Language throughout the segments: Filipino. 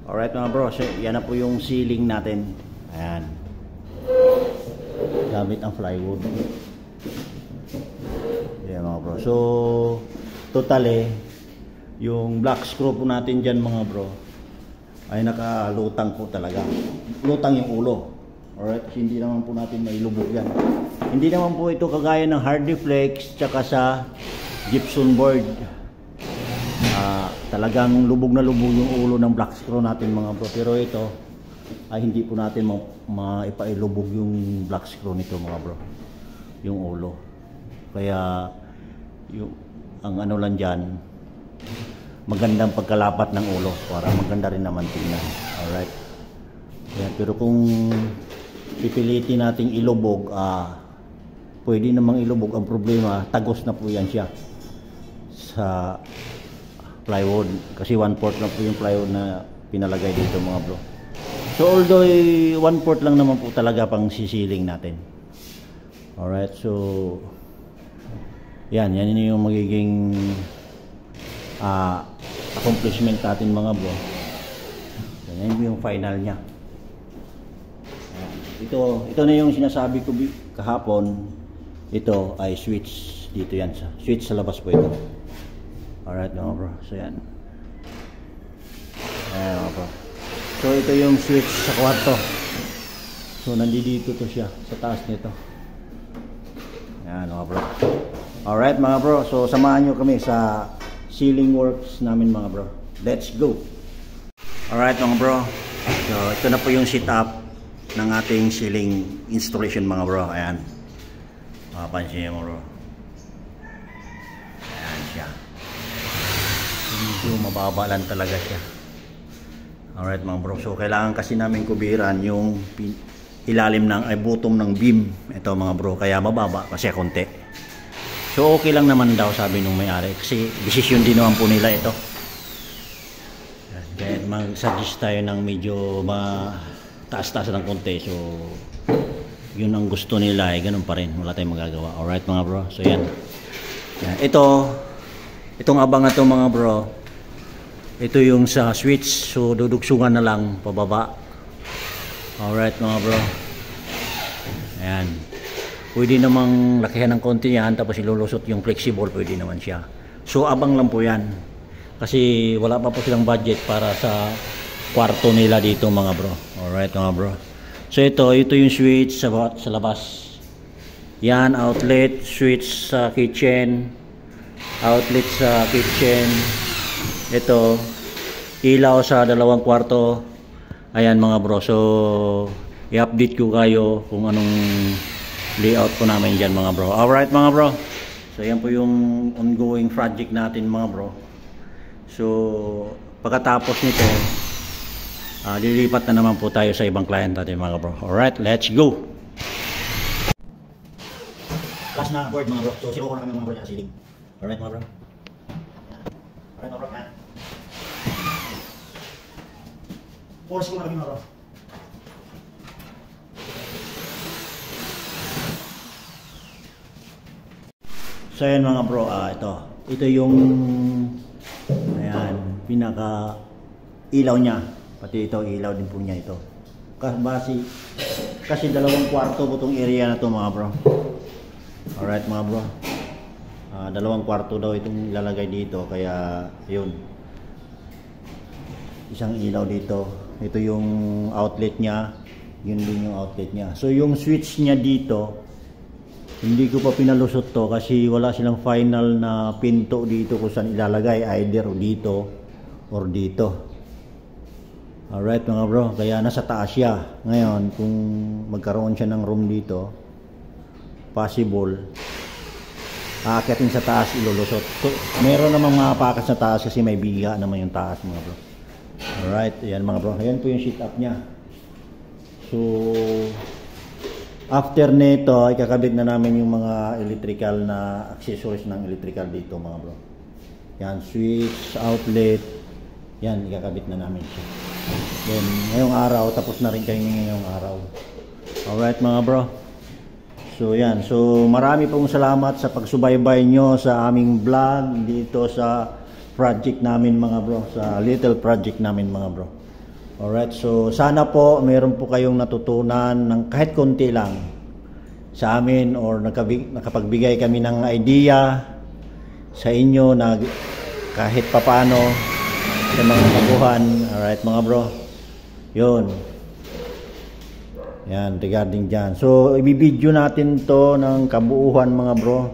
Alright mga bro, so, yan na po yung ceiling natin. Ayan. Gamit ang plywood. Ayan mga bro. So, totally, yung black screw po natin dyan mga bro, ay nakalutang po talaga. Lutang yung ulo. Alright, kasi hindi naman po natin mailubog yan. Hindi naman po ito kagaya ng Hardiflex tsaka sa gypsum board. Talagang lubog na lubog yung ulo ng black screw natin mga bro. Pero ito ay hindi po natin maipailubog yung black screw nito mga bro, yung ulo. Kaya yung ang ano lang dyan, magandang pagkalapat ng ulo para maganda rin naman tingnan. Alright. Kaya, pero kung pipilitin nating ilubog, pwede namang ilubog. Ang problema, tagos na po yan siya sa plywood kasi 1/4 lang po yung plywood na pinalagay dito mga bro. So although 1/4 lang naman po talaga pang sisiling natin. Alright, so yan yung magiging accomplishment natin mga bro. Yan yung final nya. Ito na yung sinasabi ko kahapon. Ito ay switch dito yan, switch sa labas po ito. Alright mga bro, so yan. Ayan mga bro. So ito yung switch sa kwarto. So nandito to siya sa taas nito. Ayan mga bro. Alright mga bro, so samahan nyo kami sa ceiling works namin mga bro. Let's go! Alright mga bro, so ito na po yung setup ng ating ceiling installation mga bro. Ayan, makapansin nyo mga bro. Ayan siya. Medyo mababa lang talaga siya. Alright mga bro, so kailangan kasi namin kubiran yung ilalim ng bottom ng beam ito mga bro, kaya mababa kasi konti. So okay lang naman daw sabi nung may-ari kasi desisyon din naman po nila ito. Kaya mag-suggest tayo ng medyo mataas-taas ng konti. So yun ang gusto nila, ganun pa rin, wala tayong magagawa. Alright mga bro, so yan. Itong abang na to mga bro, ito yung sa switch, so dudugsungan na lang pababa. Alright mga bro, ayan, pwede namang lakihan ng konti yan tapos ilulusot yung flexible, pwede naman siya. So abang lang po yan kasi wala pa po silang budget para sa kwarto nila dito mga bro. Alright mga bro, so ito yung switch sa labas. Yan, outlet, switch sa kitchen, outlet sa kitchen. Ito, ilaw sa 2 kwarto. Ayan mga bro, so i-update ko kayo kung anong layout po namin dyan mga bro. Alright mga bro, so yan po yung ongoing project natin mga bro. So pagkatapos nito, lilipat na naman po tayo sa ibang client natin mga bro. Alright, let's go! Last na board mga bro, so siro ko na kami mga bro sa ceiling. Alright mga bro. Alright mga bro, yan. Force ko na kami mga bro. So yan mga bro, ito yung ayan, pinaka ilaw niya. Pati ito, ilaw din po niya ito. Kasi 2 kwarto po itong area na to mga bro. Alright mga bro, 2 kwarto daw itong ilalagay dito, kaya yun, isang ilaw dito. Ito yung outlet niya, yun din yung outlet niya. So yung switch niya dito, hindi ko pa pinalusot to kasi wala silang final na pinto dito kung saan ilalagay, either dito or dito. Alright mga bro, kaya nasa taas siya. Ngayon kung magkaroon siya ng room dito, possible aakyatin sa taas, ilulusot. So meron namang mga pakas sa taas kasi may biga naman yung taas mga bro. Alright, ayan mga bro, ayan po yung setup nya. So after nito, ikakabit na namin yung mga electrical na accessories ng electrical dito mga bro. Yan, switch, outlet, yan, ikakabit na namin siya. Then ngayong araw, tapos na rin kayo ngayong araw. Alright mga bro, so yan, so marami pong salamat sa pagsubaybay nyo sa aming vlog dito sa project namin mga bro, sa little project namin mga bro. Alright, so sana po mayroon po kayong natutunan ng kahit konti lang sa amin, or nakapagbigay kami ng idea sa inyo na kahit papaano sa mga baguhan. Alright mga bro, yun yan regarding dyan. So ibibideo natin to ng kabuuan mga bro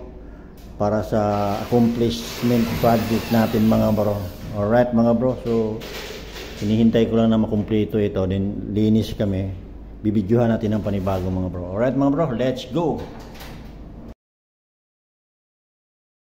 para sa accomplishment project natin mga bro. Alright mga bro, so hinihintay ko lang na makumpleto ito, then linis kami, bibidyohan natin ng panibago mga bro. Alright mga bro, let's go.